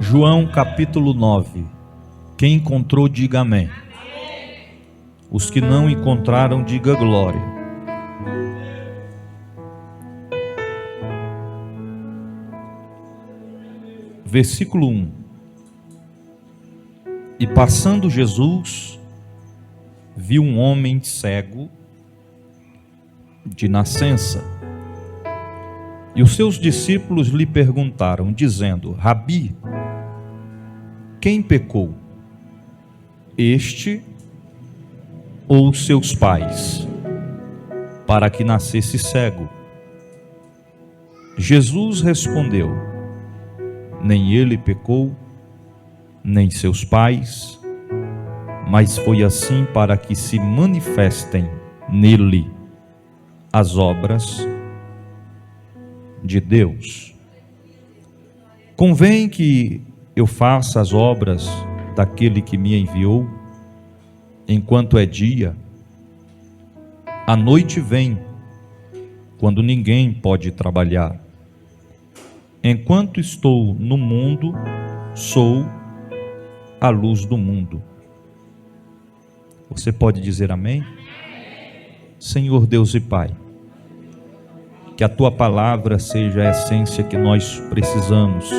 João capítulo 9. Quem encontrou, diga amém. Os que não encontraram, diga glória. Versículo 1. E passando Jesus, viu um homem cego de nascença. E os seus discípulos lhe perguntaram, dizendo: Rabi, quem pecou, este ou seus pais, para que nascesse cego? Jesus respondeu: nem ele pecou, nem seus pais, mas foi assim para que se manifestem nele as obras de Deus. Convém que eu faça as obras daquele que me enviou, enquanto é dia. A noite vem, quando ninguém pode trabalhar. Enquanto estou no mundo, sou a luz do mundo. Você pode dizer amém? Senhor Deus e Pai, que a Tua palavra seja a essência que nós precisamos,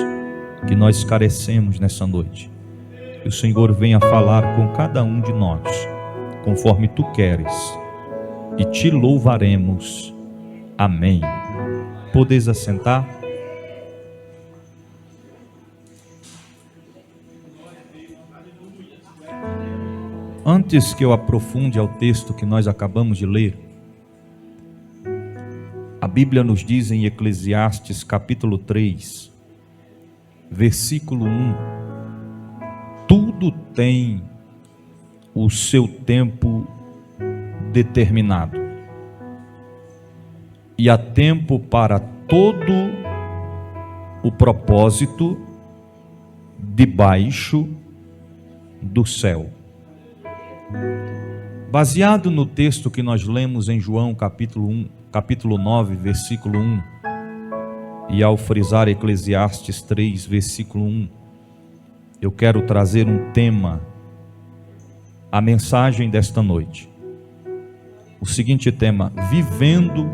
que nós carecemos nessa noite. Que o Senhor venha falar com cada um de nós, conforme Tu queres, e Te louvaremos. Amém. Podeis assentar? Antes que eu aprofunde ao texto que nós acabamos de ler, a Bíblia nos diz em Eclesiastes capítulo 3, versículo 1, tudo tem o seu tempo determinado, e há tempo para todo o propósito debaixo do céu. Baseado no texto que nós lemos em João capítulo 9, versículo 1, e ao frisar Eclesiastes 3, versículo 1, eu quero trazer um tema, a mensagem desta noite. O seguinte tema: vivendo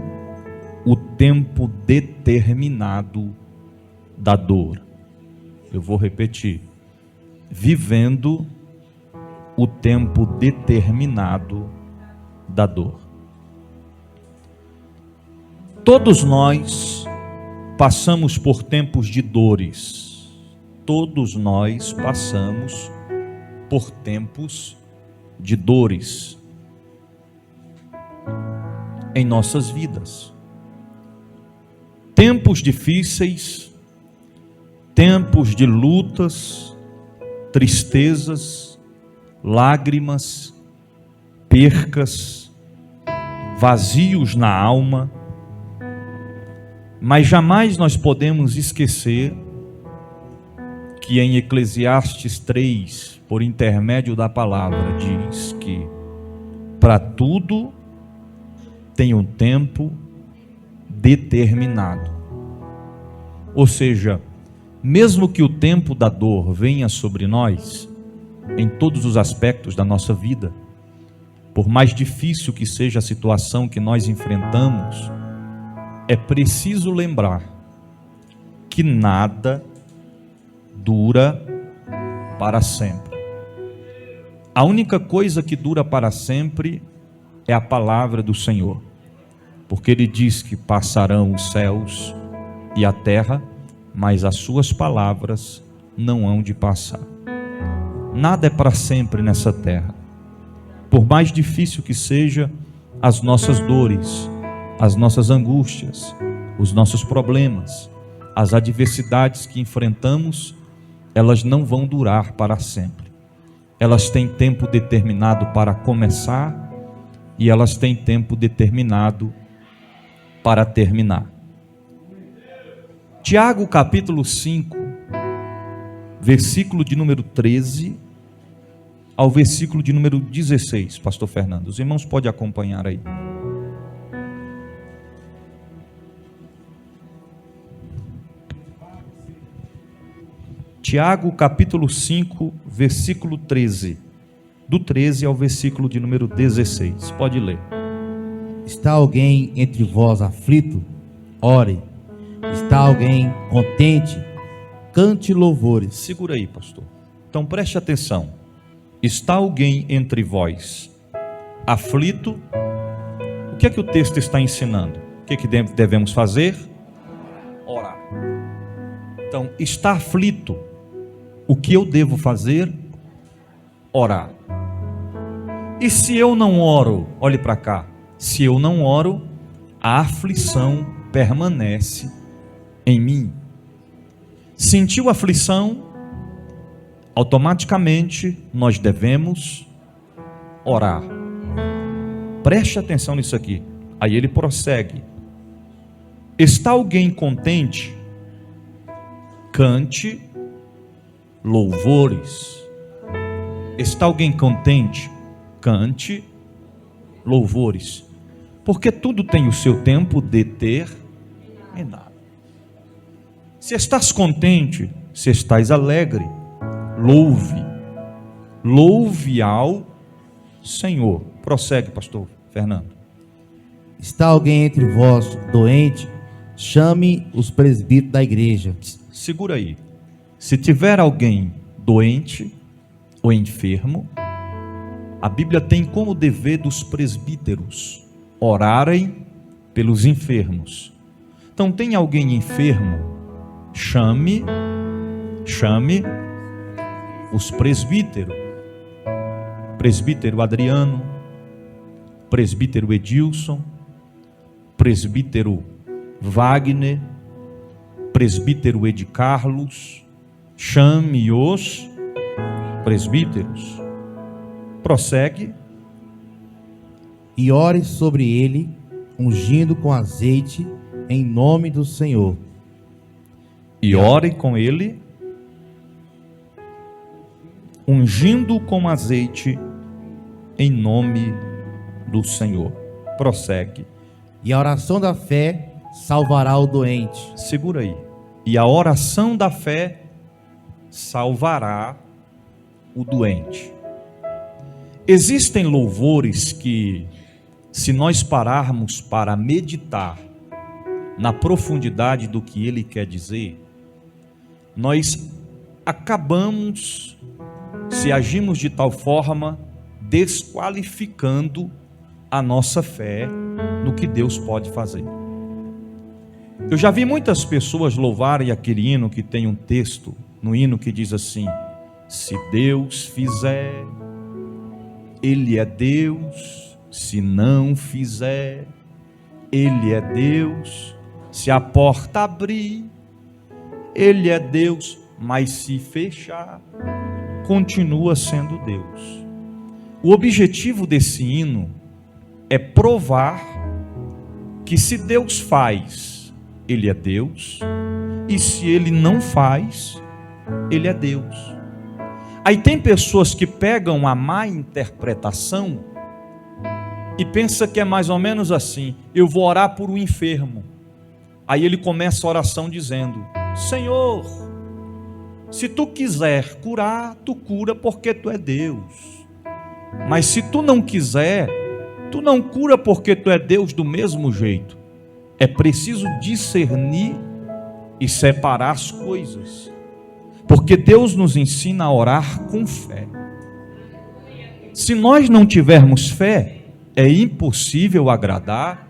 o tempo determinado da dor. Eu vou repetir: vivendo o tempo determinado da dor. Todos nós passamos por tempos de dores. Todos nós passamos por tempos de dores em nossas vidas. Tempos difíceis, tempos de lutas, tristezas, lágrimas, percas, vazios na alma. Mas jamais nós podemos esquecer que em Eclesiastes 3, por intermédio da palavra, diz que para tudo tem um tempo determinado. Ou seja, mesmo que o tempo da dor venha sobre nós, em todos os aspectos da nossa vida, por mais difícil que seja a situação que nós enfrentamos, é preciso lembrar que nada dura para sempre. A única coisa que dura para sempre é a palavra do Senhor, porque Ele diz que passarão os céus e a terra, mas as suas palavras não hão de passar. Nada é para sempre nessa terra. Por mais difícil que seja as nossas dores, as nossas angústias, os nossos problemas, as adversidades que enfrentamos, elas não vão durar para sempre. Elas têm tempo determinado para começar e elas têm tempo determinado para terminar. Tiago capítulo 5, versículo de número 13 ao versículo de número 16, pastor Fernando. Os irmãos podem acompanhar aí. Tiago capítulo 5, versículo 13. Do 13 ao versículo de número 16. Pode ler. Está alguém entre vós aflito? Ore. Está alguém contente? Cante louvores. Segura aí, pastor. Então preste atenção. Está alguém entre vós aflito? O que é que o texto está ensinando? O que é que devemos fazer? Orar. Então, está aflito. O que eu devo fazer? Orar. E se eu não oro? Olhe para cá. Se eu não oro, a aflição permanece em mim. Sentiu aflição? Automaticamente nós devemos orar. Preste atenção nisso aqui. Aí ele prossegue. Está alguém contente? Cante louvores. Está alguém contente? Cante louvores. Porque tudo tem o seu tempo determinado. Se estás contente, se estás alegre, louve. Louve ao Senhor. Prossegue, pastor Fernando. Está alguém entre vós doente? Chame os presbíteros da igreja. Segura aí. Se tiver alguém doente ou enfermo, a Bíblia tem como dever dos presbíteros orarem pelos enfermos. Então, tem alguém enfermo? Chame os presbíteros. Presbítero Adriano, presbítero Edilson, presbítero Wagner, presbítero Ed Carlos. Chame os presbíteros. Prossegue. E ore sobre ele, ungindo com azeite, em nome do Senhor. E ore com ele, ungindo com azeite, em nome do Senhor. Prossegue. E a oração da fé salvará o doente. Segura aí. E a oração da fé salvará o doente. Existem louvores que, se nós pararmos para meditar na profundidade do que ele quer dizer, nós acabamos, se agimos de tal forma, desqualificando a nossa fé no que Deus pode fazer. Eu já vi muitas pessoas louvarem aquele hino que tem um texto, no hino que diz assim: se Deus fizer, Ele é Deus; se não fizer, Ele é Deus; se a porta abrir, Ele é Deus; mas se fechar, continua sendo Deus. O objetivo desse hino é provar que se Deus faz, Ele é Deus, e se Ele não faz, Ele é Deus. Aí tem pessoas que pegam a má interpretação e pensa que é mais ou menos assim: eu vou orar por um enfermo. Aí ele começa a oração dizendo: Senhor, se tu quiser curar, tu cura, porque tu é Deus. Mas se tu não quiser, tu não cura, porque tu é Deus do mesmo jeito. É preciso discernir e separar as coisas, porque Deus nos ensina a orar com fé. Se nós não tivermos fé, é impossível agradar.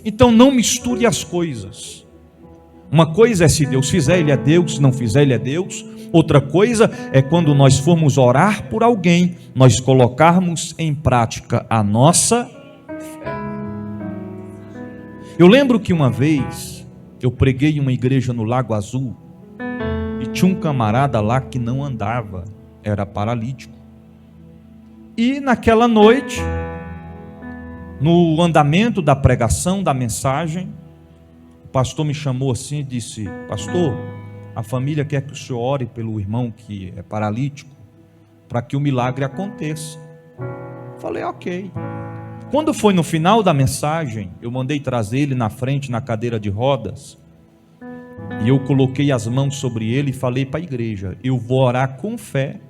Então não misture as coisas. Uma coisa é se Deus fizer, Ele é Deus; se não fizer, Ele é Deus. Outra coisa é quando nós formos orar por alguém, nós colocarmos em prática a nossa fé. Eu lembro que uma vez eu preguei em uma igreja no Lago Azul e tinha um camarada lá que não andava, era paralítico. E naquela noite, no andamento da pregação, da mensagem, o pastor me chamou assim e disse: pastor, a família quer que o senhor ore pelo irmão que é paralítico, para que o milagre aconteça. Falei: ok. Quando foi no final da mensagem, eu mandei trazer ele na frente, na cadeira de rodas, E eu coloquei as mãos sobre ele e falei para a igreja: eu vou orar com fé,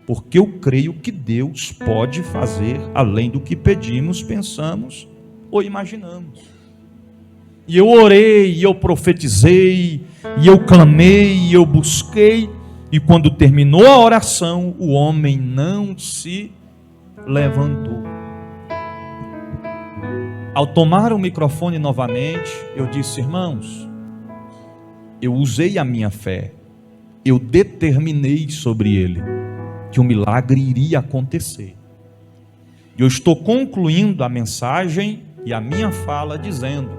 porque eu creio que Deus pode fazer além do que pedimos, pensamos ou imaginamos. E eu orei, e eu profetizei, e eu clamei, e eu busquei, e quando terminou a oração, o homem não se levantou. Ao tomar o microfone novamente, eu disse: irmãos, eu usei a minha fé, eu determinei sobre ele que o milagre iria acontecer. Eu estou concluindo a mensagem e a minha fala dizendo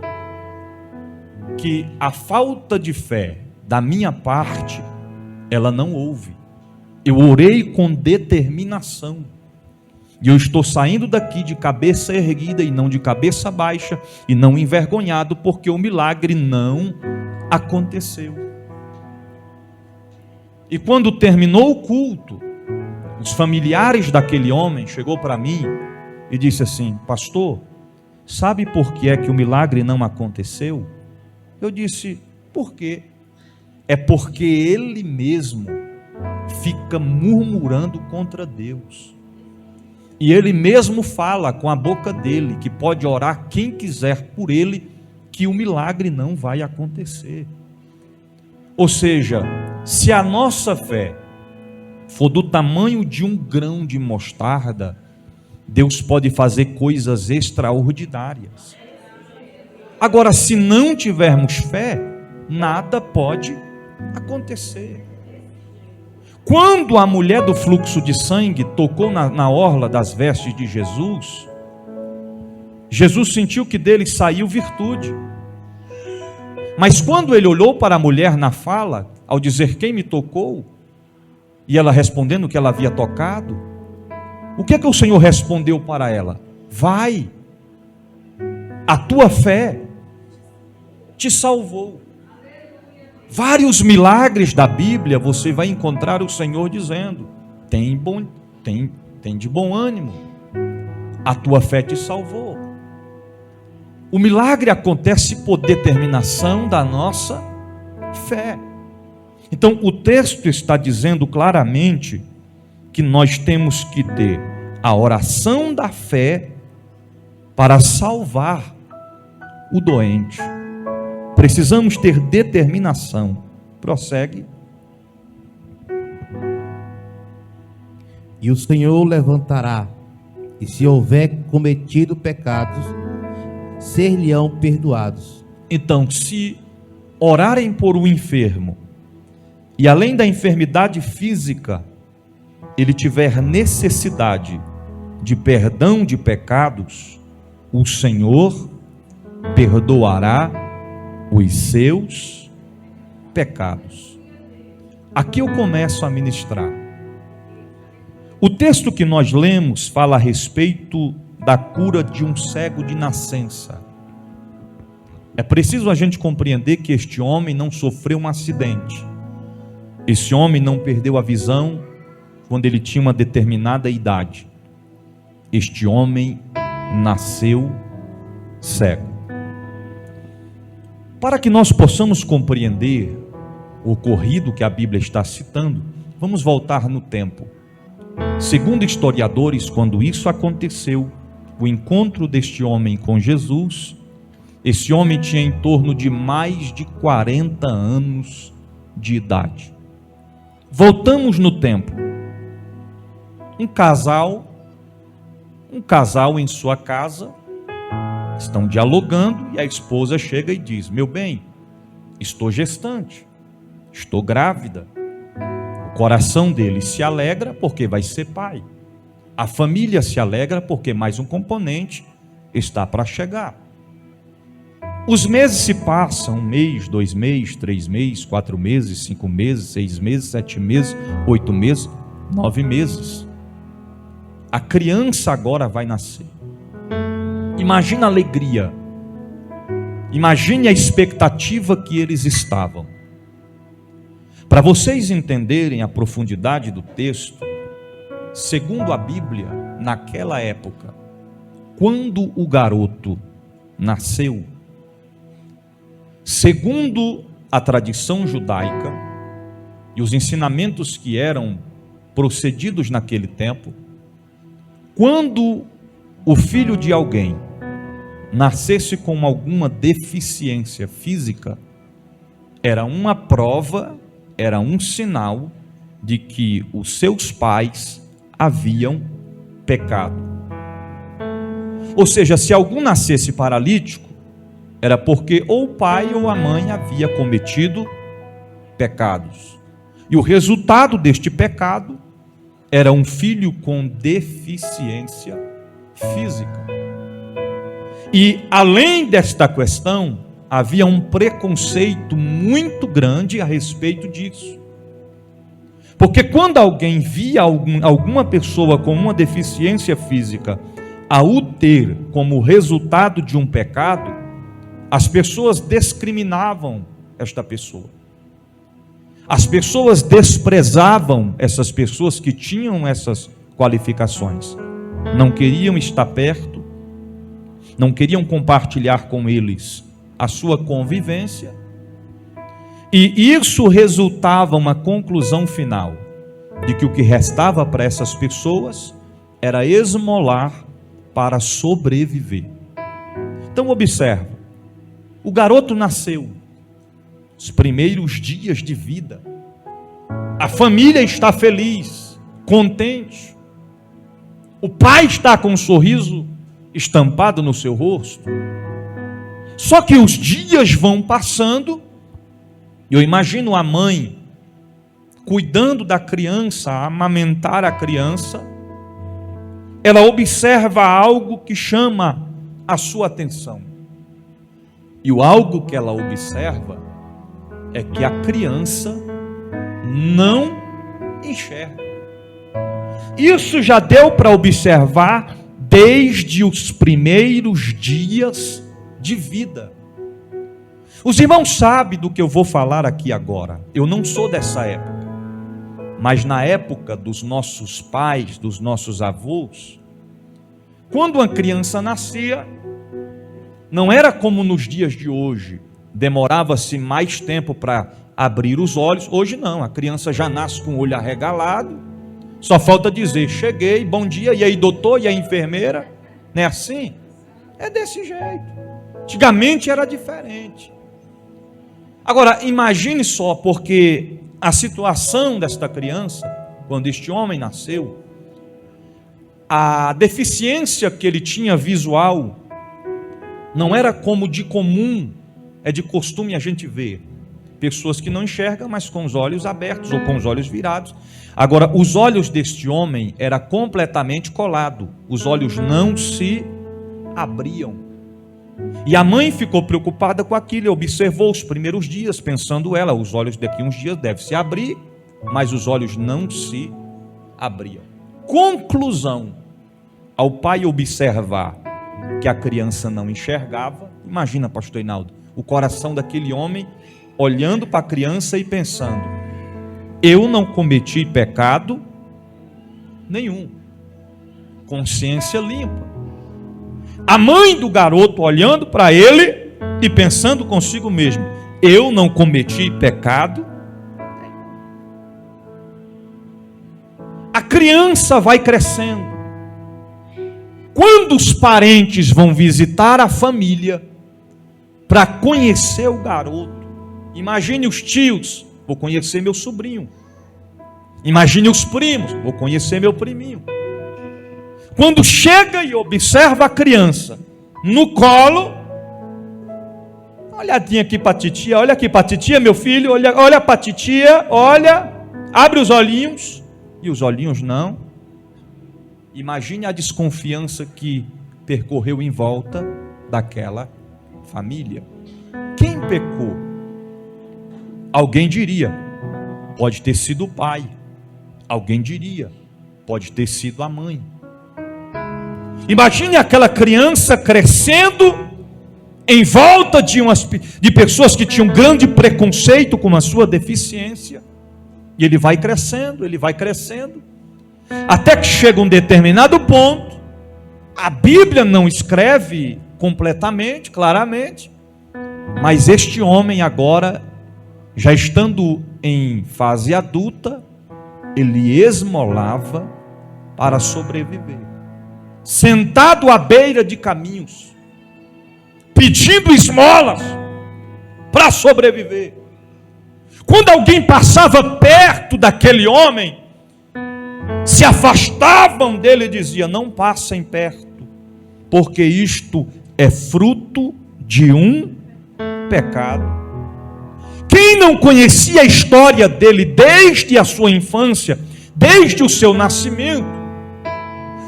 que a falta de fé da minha parte, ela não houve. Eu orei com determinação. E eu estou saindo daqui de cabeça erguida e não de cabeça baixa, e não envergonhado, porque o milagre não aconteceu. E quando terminou o culto, os familiares daquele homem chegou para mim e disse assim: pastor, sabe por que é que o milagre não aconteceu? Eu disse: por quê? É porque ele mesmo fica murmurando contra Deus. E ele mesmo fala com a boca dele que pode orar quem quiser por ele, que o milagre não vai acontecer. Ou seja, se a nossa fé for do tamanho de um grão de mostarda, Deus pode fazer coisas extraordinárias. Agora, se não tivermos fé, nada pode acontecer. Quando a mulher do fluxo de sangue tocou na orla das vestes de Jesus, Jesus sentiu que dele saiu virtude. Mas quando ele olhou para a mulher na fala, ao dizer: quem me tocou? E ela respondendo que ela havia tocado, o que é que o Senhor respondeu para ela? Vai, a tua fé te salvou. Vários milagres da Bíblia você vai encontrar o Senhor dizendo: tem de bom ânimo, a tua fé te salvou. O milagre acontece por determinação da nossa fé. Então o texto está dizendo claramente que nós temos que ter a oração da fé para salvar o doente. Precisamos ter determinação. Prossegue. E o Senhor levantará, e se houver cometido pecados, ser-lhe-ão perdoados. Então, se orarem por um enfermo, e além da enfermidade física, ele tiver necessidade de perdão de pecados, o Senhor perdoará os seus pecados. Aqui eu começo a ministrar. O texto que nós lemos fala a respeito da cura de um cego de nascença. É preciso a gente compreender que este homem não sofreu um acidente. Esse homem não perdeu a visão quando ele tinha uma determinada idade. Este homem nasceu cego. Para que nós possamos compreender o ocorrido que a Bíblia está citando, vamos voltar no tempo. Segundo historiadores, quando isso aconteceu, o encontro deste homem com Jesus, esse homem tinha em torno de mais de 40 anos de idade. Voltamos no tempo. Um casal em sua casa, estão dialogando e a esposa chega e diz: meu bem, estou gestante, estou grávida. O coração dele se alegra porque vai ser pai. A família se alegra porque mais um componente está para chegar. Os meses se passam, 1 mês, 2 meses, 3 meses, 4 meses, 5 meses, 6 meses, 7 meses, 8 meses, 9 meses. A criança agora vai nascer. Imagina a alegria, imagine a expectativa que eles estavam. Para vocês entenderem a profundidade do texto, segundo a Bíblia, naquela época, quando o garoto nasceu, segundo a tradição judaica e os ensinamentos que eram procedidos naquele tempo, quando o filho de alguém nascesse com alguma deficiência física, era uma prova, era um sinal de que os seus pais haviam pecado. Ou seja, se algum nascesse paralítico, era porque ou o pai ou a mãe havia cometido pecados. E o resultado deste pecado era um filho com deficiência física. E além desta questão, havia um preconceito muito grande a respeito disso. Porque quando alguém via alguma pessoa com uma deficiência física a o ter como resultado de um pecado, as pessoas discriminavam esta pessoa. As pessoas desprezavam essas pessoas que tinham essas qualificações. Não queriam estar perto, não queriam compartilhar com eles a sua convivência, e isso resultava uma conclusão final, de que o que restava para essas pessoas era esmolar para sobreviver. Então observa, o garoto nasceu, os primeiros dias de vida, a família está feliz, contente, o pai está com um sorriso estampado no seu rosto. Só que os dias vão passando, e eu imagino a mãe cuidando da criança, a amamentar a criança, ela observa algo que chama a sua atenção. E o algo que ela observa é que a criança não enxerga. Isso já deu para observar desde os primeiros dias de vida. Os irmãos sabem do que eu vou falar aqui agora. Eu não sou dessa época, mas na época dos nossos pais, dos nossos avós, quando uma criança nascia, não era como nos dias de hoje, demorava-se mais tempo para abrir os olhos. Hoje não, a criança já nasce com o olho arregalado, só falta dizer: cheguei, bom dia, e aí doutor, e aí enfermeira. Não é assim? É desse jeito. Antigamente era diferente. Agora, imagine só, porque a situação desta criança, quando este homem nasceu, a deficiência que ele tinha visual, não era como de comum, é de costume a gente ver. Pessoas que não enxergam, mas com os olhos abertos ou com os olhos virados. Agora, os olhos deste homem eram completamente colados. Os olhos não se abriam. E a mãe ficou preocupada com aquilo, observou os primeiros dias, pensando ela, os olhos daqui uns dias devem se abrir, mas os olhos não se abriam. Conclusão: ao pai observar que a criança não enxergava, imagina, pastor Hinaldo, o coração daquele homem olhando para a criança e pensando: eu não cometi pecado nenhum, consciência limpa. A mãe do garoto olhando para ele e pensando consigo mesmo: eu não cometi pecado. A criança vai crescendo. Quando os parentes vão visitar a família para conhecer o garoto, imagine os tios: vou conhecer meu sobrinho. Imagine os primos: vou conhecer meu priminho. Quando chega e observa a criança no colo, olhadinha aqui para a titia, olha aqui para a titia, meu filho, olha para a titia, olha, abre os olhinhos, e os olhinhos não. Imagine a desconfiança que percorreu em volta daquela família. Quem pecou? Alguém diria: pode ter sido o pai. Alguém diria: pode ter sido a mãe. Imagine aquela criança crescendo em volta de pessoas que tinham grande preconceito com a sua deficiência. E ele vai crescendo, até que chega um determinado ponto. A Bíblia não escreve completamente, claramente, mas este homem agora já estando em fase adulta, ele esmolava para sobreviver. Sentado à beira de caminhos, pedindo esmolas para sobreviver. Quando alguém passava perto daquele homem, se afastavam dele e diziam: não passem perto, porque isto é fruto de um pecado. Quem não conhecia a história dele desde a sua infância, desde o seu nascimento,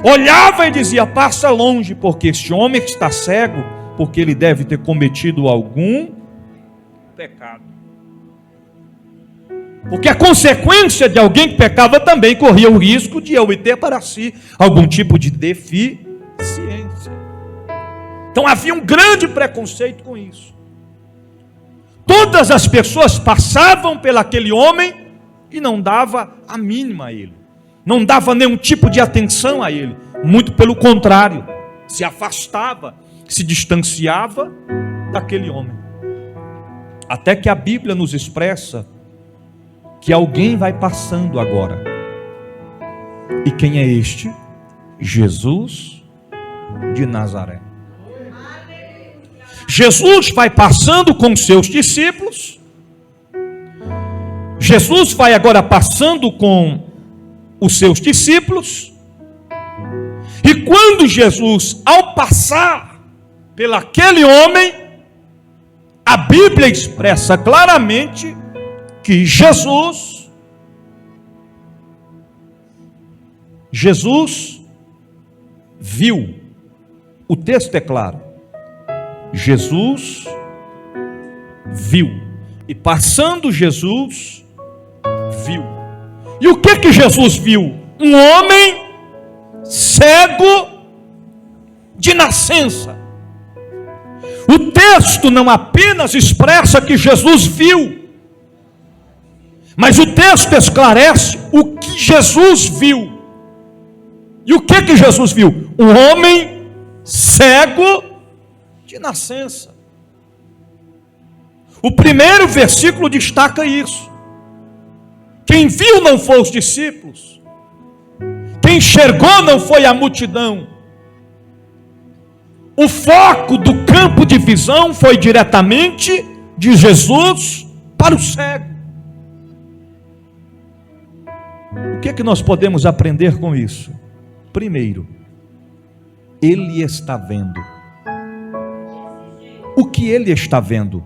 olhava e dizia: passa longe, porque este homem está cego, porque ele deve ter cometido algum pecado. Porque a consequência de alguém que pecava também corria o risco de obter para si algum tipo de deficiência. Então havia um grande preconceito com isso. Todas as pessoas passavam pelaquele homem e não dava a mínima a ele. Não dava nenhum tipo de atenção a ele. Muito pelo contrário, se afastava, se distanciava daquele homem. Até que a Bíblia nos expressa que alguém vai passando agora. E quem é este? Jesus de Nazaré. Jesus vai passando com seus discípulos. Jesus vai agora passando com os seus discípulos. E quando Jesus, ao passar pelaquele homem, a Bíblia expressa claramente que Jesus viu. O texto é claro. Jesus viu. E passando Jesus viu. E o que Jesus viu? Um homem cego de nascença. O texto não apenas expressa que Jesus viu, mas o texto esclarece o que Jesus viu. E o que Jesus viu? Um homem cego de nascença. O primeiro versículo destaca isso. Quem viu não foi os discípulos. Quem enxergou não foi a multidão. O foco do campo de visão foi diretamente de Jesus para o cego. O que é que nós podemos aprender com isso? Primeiro, ele está vendo. O que ele está vendo?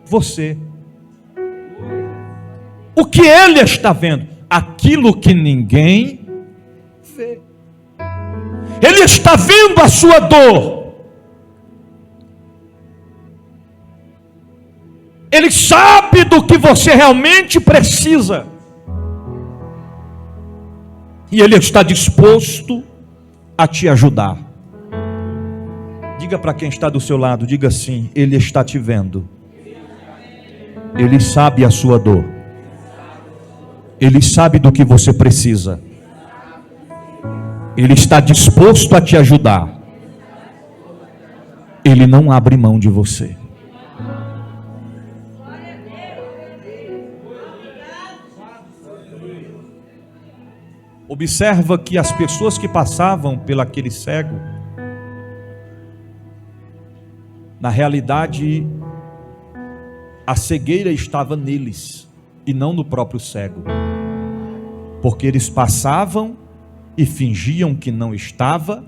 Você. O que ele está vendo? Aquilo que ninguém vê. Ele está vendo a sua dor. Ele sabe do que você realmente precisa. E ele está disposto a te ajudar. Diga para quem está do seu lado, diga assim: ele está te vendo. Ele sabe a sua dor. Ele sabe do que você precisa. Ele está disposto a te ajudar. Ele não abre mão de você. Observa que as pessoas que passavam pelaquele cego, na realidade, a cegueira estava neles e não no próprio cego, porque eles passavam e fingiam que não estava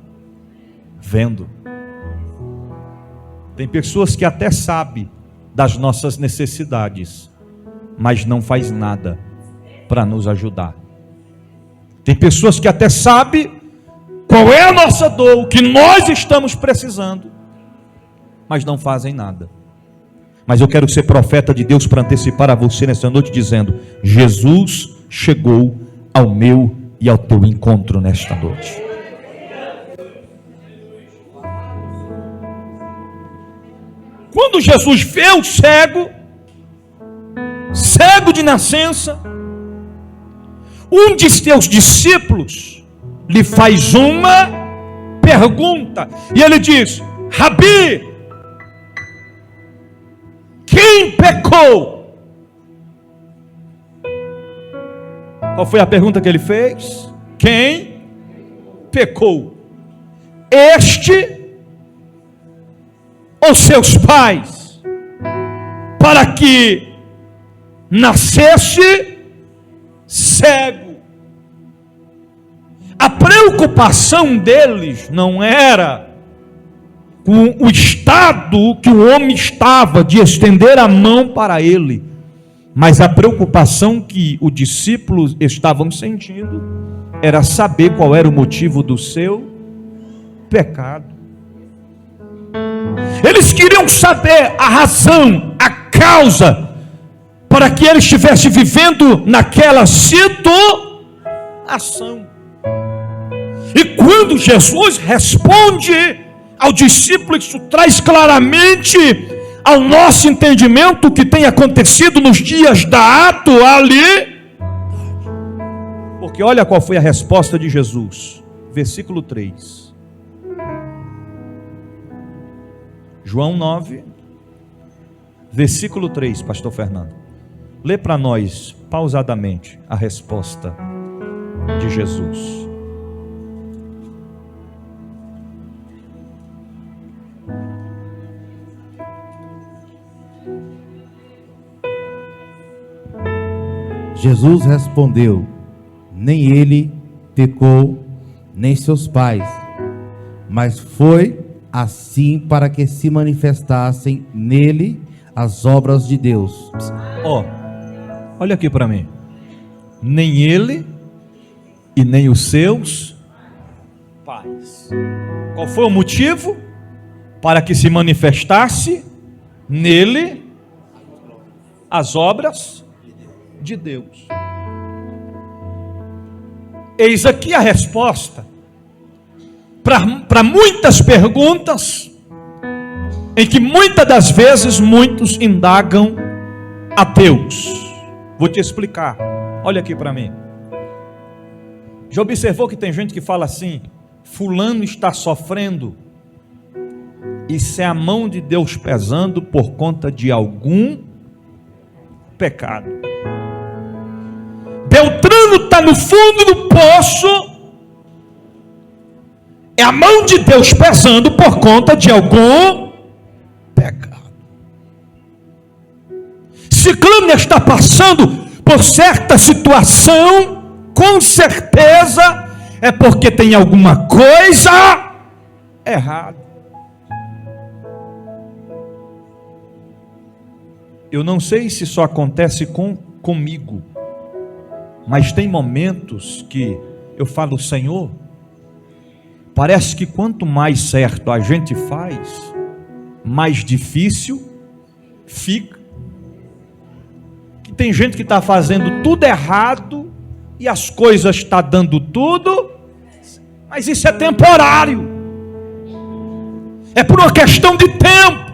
vendo. Tem pessoas que até sabem das nossas necessidades, mas não faz nada para nos ajudar. Tem pessoas que até sabem qual é a nossa dor, o que nós estamos precisando, mas não fazem nada. Mas eu quero ser profeta de Deus para antecipar a você nessa noite, dizendo: Jesus chegou ao meu e ao teu encontro nesta noite. Quando Jesus vê o cego de nascença, um de seus discípulos lhe faz uma pergunta, e ele diz: Rabi, quem pecou, Qual foi a pergunta que ele fez? Quem pecou? Este ou seus pais? Para que nascesse cego. A preocupação deles não era com o estado que o homem estava de estender a mão para ele, mas a preocupação que os discípulos estavam sentindo era saber qual era o motivo do seu pecado. Eles queriam saber a razão, a causa, para que ele estivesse vivendo naquela situação. E quando Jesus responde ao discípulo, isso traz claramente ao nosso entendimento o que tem acontecido nos dias da atualidade. Porque olha qual foi a resposta de Jesus. Versículo 3. João 9, versículo 3, pastor Fernando. Lê para nós, pausadamente, a resposta de Jesus. Jesus respondeu: nem ele pecou, nem seus pais, mas foi assim para que se manifestassem nele as obras de Deus. Olha aqui para mim. Nem ele e nem os seus pais. Qual foi o motivo? Para que se manifestasse nele as obras de Deus. Eis aqui a resposta para muitas perguntas em que muitas das vezes muitos indagam a Deus. Vou te explicar. Olha aqui para mim. Já observou que tem gente que fala assim: fulano está sofrendo? Isso é a mão de Deus pesando por conta de algum pecado. Beltrano está no fundo do poço, é a mão de Deus pesando por conta de algum pecado. Ciclano está passando por certa situação, com certeza é porque tem alguma coisa errada. Eu não sei se isso acontece comigo, mas tem momentos que eu falo: Senhor, parece que quanto mais certo a gente faz, mais difícil fica. Que tem gente que está fazendo tudo errado e as coisas estão dando tudo, mas isso é temporário, é por uma questão de tempo.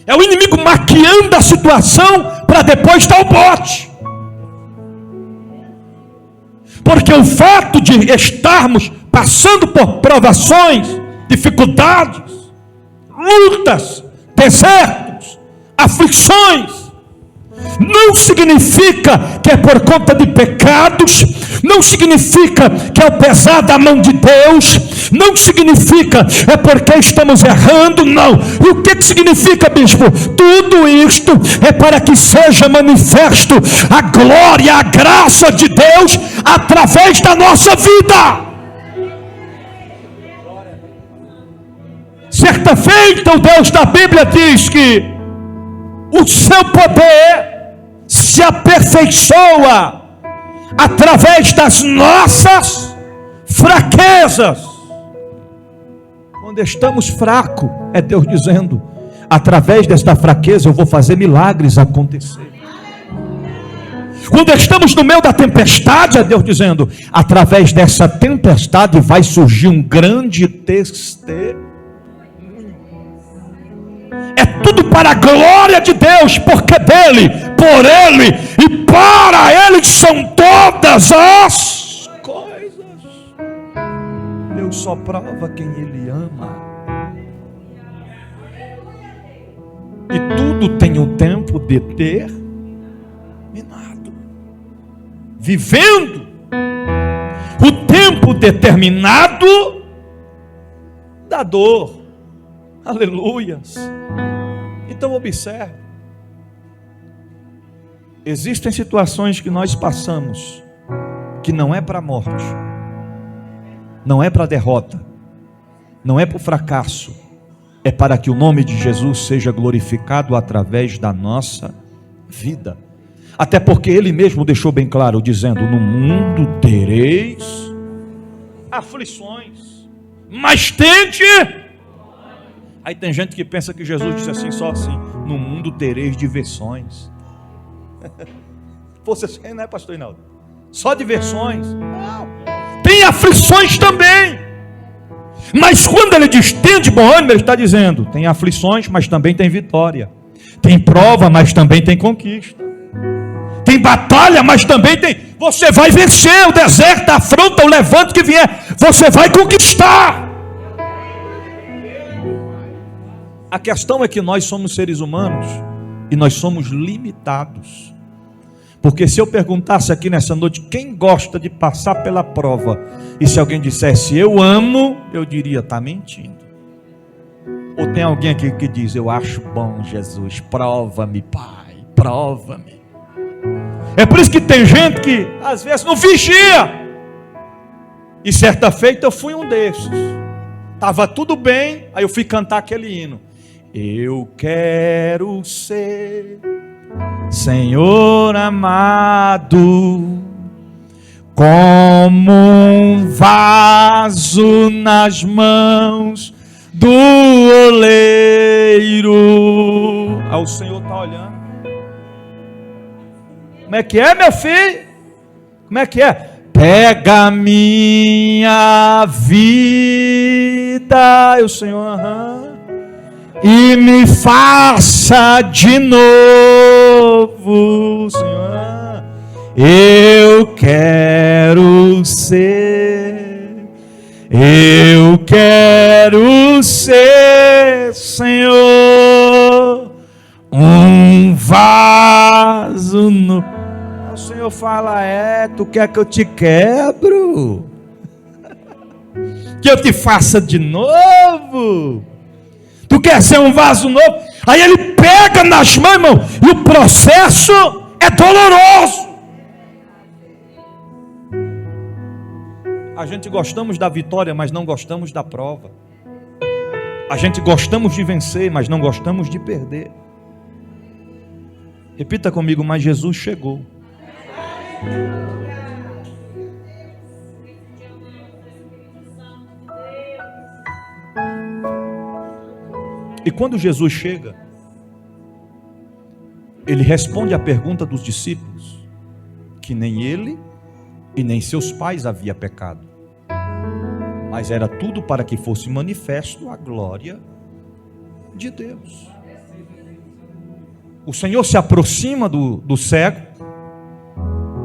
É o inimigo maquiando a situação para depois dar o bote. Porque o fato de estarmos passando por provações, dificuldades, lutas, desertos, aflições, não significa que é por conta de pecados, não significa que é o pesar da mão de Deus, não significa é porque estamos errando, não. E o que significa, bispo? Tudo isto é para que seja manifesto a glória, a graça de Deus através da nossa vida. Certa feita, o Deus da Bíblia diz que o seu poder se aperfeiçoa através das nossas fraquezas. Quando estamos fracos, é Deus dizendo: através desta fraqueza eu vou fazer milagres acontecer. Quando estamos no meio da tempestade, é Deus dizendo: através dessa tempestade vai surgir um grande testemunho. É tudo para a glória de Deus, porque dele, por ele e para ele são todas as coisas. Deus só prova quem ele ama. E tudo tem o tempo determinado. vivendo o tempo determinado da dor. Aleluias. Então observe, existem situações que nós passamos que não é para a morte, não é para a derrota, não é para o fracasso, é para que o nome de Jesus seja glorificado através da nossa vida. Até porque ele mesmo deixou bem claro, dizendo: no mundo tereis aflições, mas tende. Aí tem gente que pensa que Jesus disse assim, só assim: no mundo tereis diversões. Fosse assim, não é, pastor Hinaldo? Só diversões? Não, tem aflições também. Mas quando ele diz tende bom ânimo, ele está dizendo: tem aflições, mas também tem vitória. Tem prova, mas também tem conquista. Tem batalha, mas também tem. Você vai vencer o deserto, a afronta, o levante que vier. Você vai conquistar. A questão é que nós somos seres humanos e nós somos limitados. Porque se eu perguntasse aqui nessa noite quem gosta de passar pela prova, e se alguém dissesse eu amo, eu diria: está mentindo. Ou tem alguém aqui que diz: eu acho bom, Jesus, prova-me, Pai, prova-me. É por isso que tem gente que às vezes não vigia. E certa feita eu fui um desses. Estava tudo bem, aí eu fui cantar aquele hino: eu quero ser, Senhor amado, como um vaso nas mãos do oleiro. Aí o Senhor está olhando. Como é que é, meu filho? Como é que é? Pega a minha vida, e o Senhor, e me faça de novo, Senhor. Eu quero ser, Senhor, um vaso no... O Senhor fala: tu quer que eu te quebro? Que eu te faça de novo? Tu quer ser um vaso novo? Aí ele pega nas mãos, irmão, e o processo é doloroso. A gente gostamos da vitória, mas não gostamos da prova. A gente gostamos de vencer, mas não gostamos de perder. Repita comigo: mas Jesus chegou. E quando Jesus chega, ele responde à pergunta dos discípulos, que nem ele e nem seus pais havia pecado, mas era tudo para que fosse manifesto a glória de Deus. O Senhor se aproxima do cego,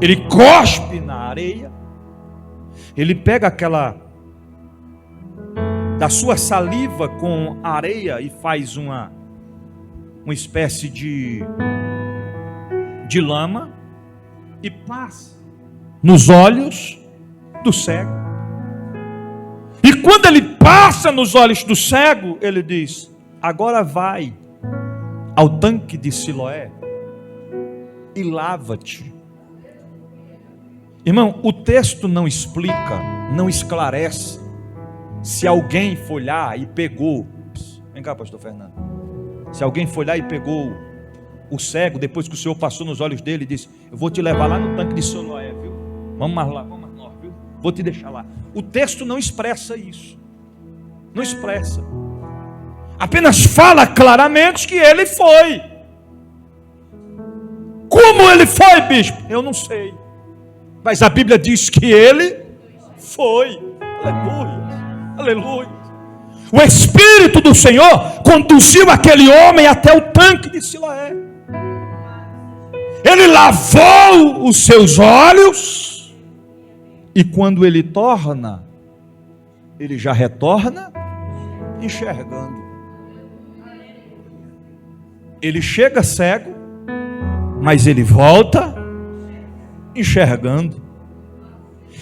ele cospe na areia, ele pega aquela da sua saliva com areia e faz uma espécie de lama e passa nos olhos do cego. E quando ele passa nos olhos do cego, ele diz: agora vai ao tanque de Siloé e lava-te. Irmão, o texto não explica, não esclarece se alguém foi lá e pegou. Vem cá, pastor Fernando. Se alguém foi lá e pegou o cego, depois que o Senhor passou nos olhos dele e disse: eu vou te levar lá no tanque de Siloé, viu? Vamos mais lá, vamos mais norte, viu? Vou te deixar lá. O texto não expressa isso. Não expressa. Apenas fala claramente que ele foi. Como ele foi, bispo? Eu não sei. Mas a Bíblia diz que ele foi. Aleluia. Aleluia. O Espírito do Senhor conduziu aquele homem até o tanque de Siloé. Ele lavou os seus olhos. E quando ele torna, ele já retorna enxergando. Ele chega cego, mas ele volta enxergando.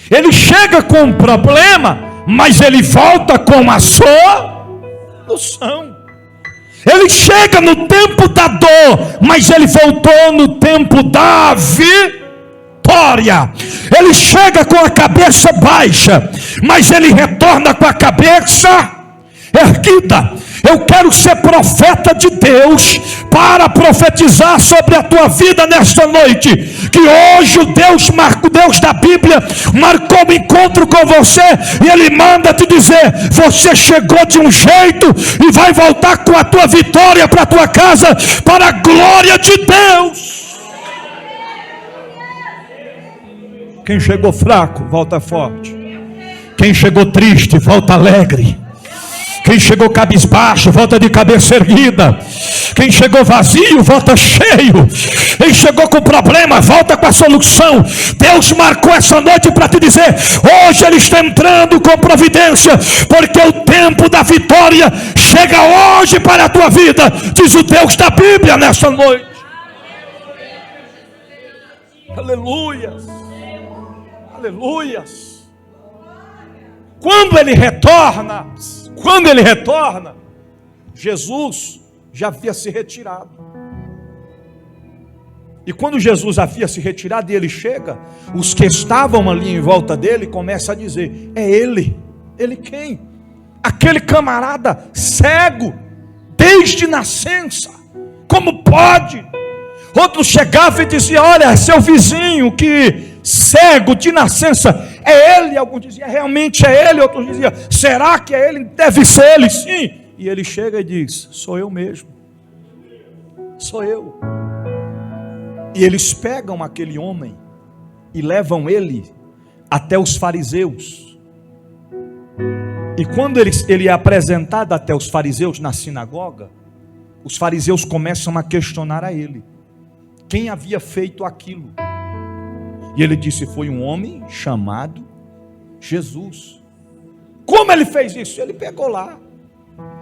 Ele chega com um problema, mas ele volta com a solução. Ele chega no tempo da dor, mas ele voltou no tempo da vitória. Ele chega com a cabeça baixa, mas ele retorna com a cabeça erguida. Eu quero ser profeta de Deus para profetizar sobre a tua vida nesta noite, que hoje o Deus da Bíblia marcou um encontro com você, e Ele manda te dizer: você chegou de um jeito e vai voltar com a tua vitória para a tua casa, para a glória de Deus. Quem chegou fraco, volta forte. Quem chegou triste, volta alegre. Quem chegou cabisbaixo, volta de cabeça erguida. Quem chegou vazio, volta cheio. Quem chegou com problema, volta com a solução. Deus marcou essa noite para te dizer: hoje Ele está entrando com providência, porque o tempo da vitória chega hoje para a tua vida, diz o Deus da Bíblia nessa noite. Aleluias, aleluias. Quando Ele retorna, Jesus já havia se retirado. E quando Jesus havia se retirado e Ele chega, os que estavam ali em volta dele começam a dizer: é Ele. Ele quem? Aquele camarada cego desde nascença. Como pode? Outros chegavam e diziam: olha, seu vizinho que cego de nascença, é ele? Alguns diziam: realmente é ele. Outros diziam: será que é ele? Deve ser ele, sim. E ele chega e diz: sou eu mesmo, sou eu. E eles pegam aquele homem e levam ele até os fariseus. E quando ele é apresentado até os fariseus na sinagoga, os fariseus começam a questionar a ele quem havia feito aquilo. E ele disse: foi um homem chamado Jesus. Como ele fez isso? Ele pegou lá,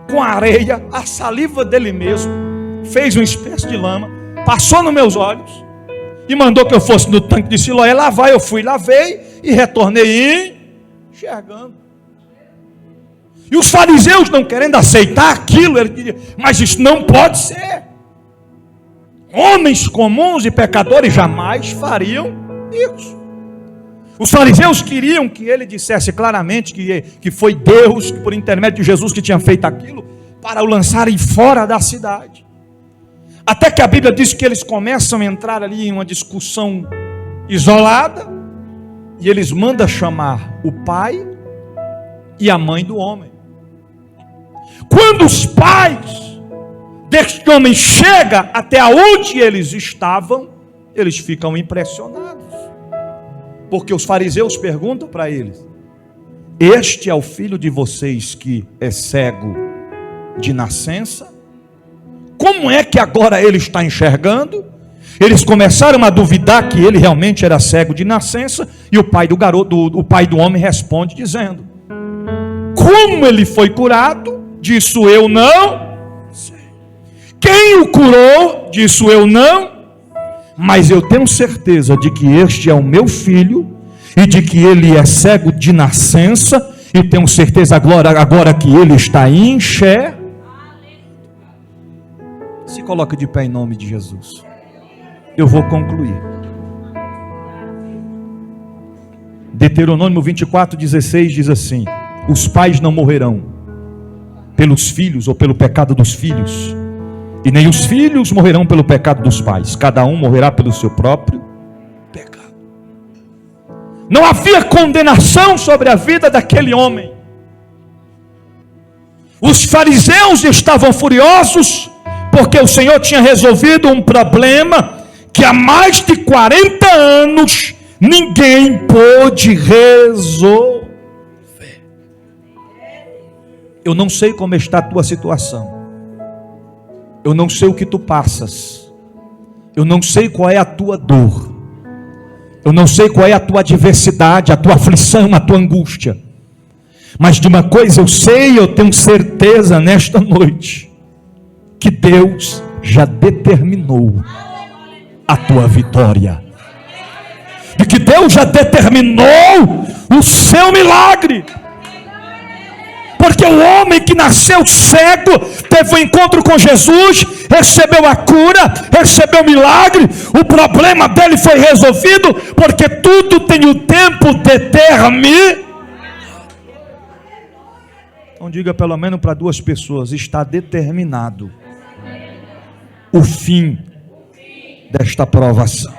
com a areia, a saliva dele mesmo, fez uma espécie de lama, passou nos meus olhos e mandou que eu fosse no tanque de Siloé lavar. Eu fui, lavei e retornei enxergando. E os fariseus não querendo aceitar aquilo, ele diria: mas isso não pode ser. Homens comuns e pecadores jamais fariam isso. Os fariseus queriam que ele dissesse claramente que foi Deus, que por intermédio de Jesus, que tinha feito aquilo, para o lançarem fora da cidade. Até que a Bíblia diz que eles começam a entrar ali em uma discussão isolada, e eles mandam chamar o pai e a mãe do homem. Quando os pais deste homem chegam até onde eles estavam, eles ficam impressionados, porque os fariseus perguntam para eles: este é o filho de vocês que é cego de nascença? Como é que agora ele está enxergando? Eles começaram a duvidar que ele realmente era cego de nascença, e o pai do homem responde dizendo: como ele foi curado? Disso eu não sei. Quem o curou? Disso eu não. Mas eu tenho certeza de que este é o meu filho, e de que ele é cego de nascença, e tenho certeza agora que ele está enxergando. Se coloque de pé em nome de Jesus. Eu vou concluir. Deuteronômio 24:16 diz assim: os pais não morrerão pelos filhos ou pelo pecado dos filhos, e nem os filhos morrerão pelo pecado dos pais. Cada um morrerá pelo seu próprio pecado. Não havia condenação sobre a vida daquele homem. Os fariseus estavam furiosos porque o Senhor tinha resolvido um problema que há mais de 40 anos ninguém pôde resolver. Eu não sei como está a tua situação. Eu não sei o que tu passas. Eu não sei qual é a tua dor. Eu não sei qual é a tua adversidade, a tua aflição, a tua angústia. Mas de uma coisa eu sei, eu tenho certeza nesta noite, que Deus já determinou a tua vitória. de que Deus já determinou o seu milagre. Porque o homem que nasceu cego teve um encontro com Jesus, recebeu a cura, recebeu o milagre, o problema dele foi resolvido, porque tudo tem o tempo determinado. Então diga pelo menos para 2 pessoas: está determinado o fim desta provação.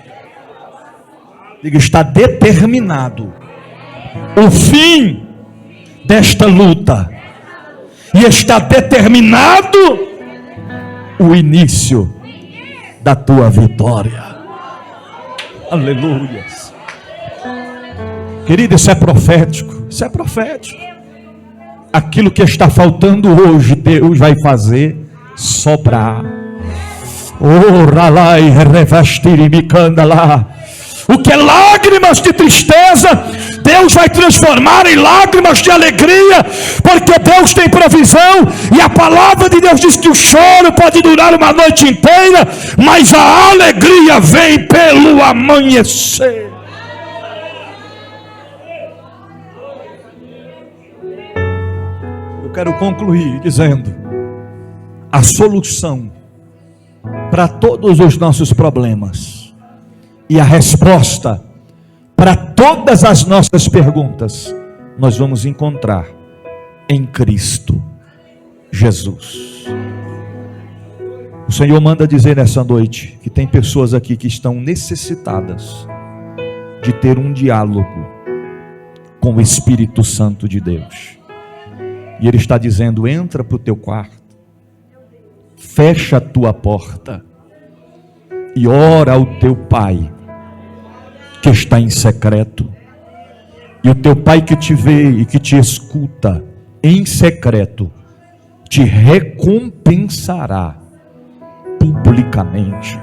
Diga: está determinado o fim desta luta, e está determinado o início da tua vitória. Aleluia. Querido, isso é profético. Isso é profético. Aquilo que está faltando hoje, Deus vai fazer sobrar. O que é lágrimas de tristeza, Deus vai transformar em lágrimas de alegria, porque Deus tem provisão, e a palavra de Deus diz que o choro pode durar uma noite inteira, mas a alegria vem pelo amanhecer. Eu quero concluir dizendo: a solução para todos os nossos problemas e a resposta para todas as nossas perguntas, nós vamos encontrar em Cristo Jesus. O Senhor manda dizer nessa noite que tem pessoas aqui que estão necessitadas de ter um diálogo com o Espírito Santo de Deus. E Ele está dizendo: entra para o teu quarto, fecha a tua porta e ora ao teu Pai que está em secreto, e o teu Pai que te vê e que te escuta em secreto te recompensará publicamente.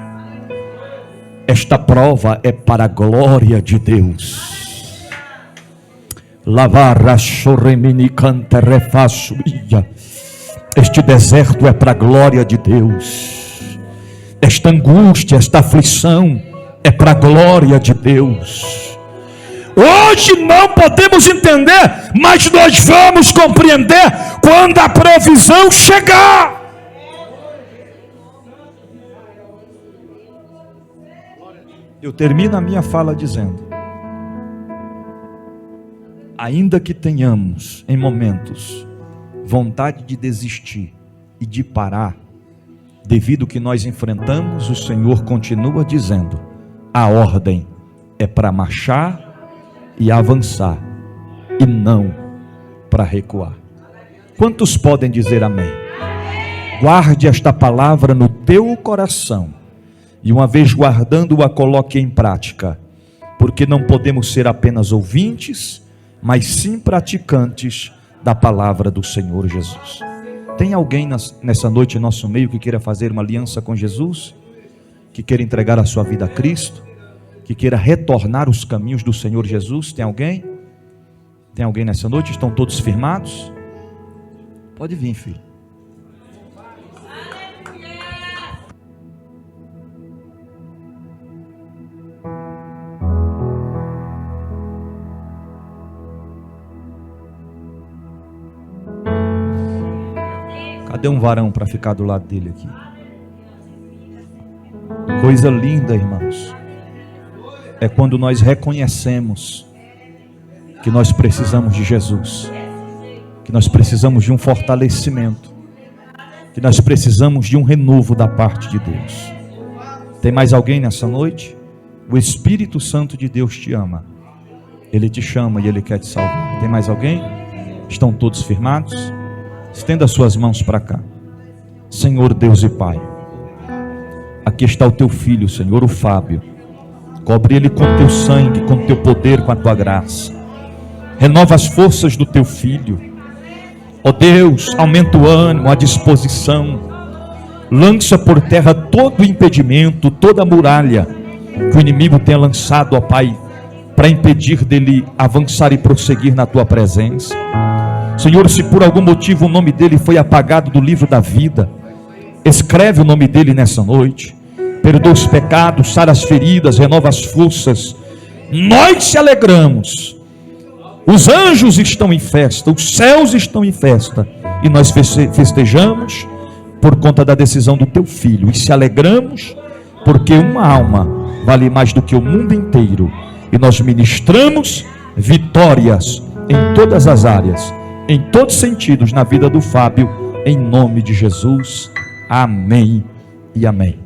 Esta prova é para a glória de Deus. Este deserto é para a glória de Deus. Esta angústia, esta aflição é para a glória de Deus. Hoje não podemos entender, mas nós vamos compreender quando a provisão chegar. Eu termino a minha fala dizendo: ainda que tenhamos em momentos vontade de desistir e de parar, devido ao que nós enfrentamos, o Senhor continua dizendo: a ordem é para marchar e avançar, e não para recuar. Quantos podem dizer amém? Guarde esta palavra no teu coração, e uma vez guardando-a, coloque em prática, porque não podemos ser apenas ouvintes, mas sim praticantes da palavra do Senhor Jesus. Tem alguém nessa noite em nosso meio que queira fazer uma aliança com Jesus? Que queira entregar a sua vida a Cristo? Que queira retornar os caminhos do Senhor Jesus? Tem alguém? Tem alguém nessa noite? Estão todos firmados? Pode vir, filho. Cadê um varão para ficar do lado dele aqui? Coisa linda, irmãos, é quando nós reconhecemos que nós precisamos de Jesus, que nós precisamos de um fortalecimento, que nós precisamos de um renovo da parte de Deus. Tem mais alguém nessa noite? O Espírito Santo de Deus te ama, Ele te chama e Ele quer te salvar. Tem mais alguém? Estão todos firmados? Estenda suas mãos para cá. Senhor Deus e Pai, aqui está o teu filho, Senhor, o Fábio. Cobre ele com teu sangue, com teu poder, com a tua graça. Renova as forças do teu filho. Ó Deus, aumenta o ânimo, a disposição. Lança por terra todo o impedimento, toda a muralha que o inimigo tenha lançado, ó Pai, para impedir dele avançar e prosseguir na tua presença. Senhor, se por algum motivo o nome dele foi apagado do livro da vida, escreve o nome dele nessa noite. Perdoa os pecados, sara as feridas, renova as forças Nós se alegramos. Os anjos estão em festa, os céus estão em festa, e nós festejamos por conta da decisão do teu filho, e se alegramos porque uma alma vale mais do que o mundo inteiro, e nós ministramos vitórias em todas as áreas, em todos os sentidos na vida do Fábio, em nome de Jesus. Amém e amém.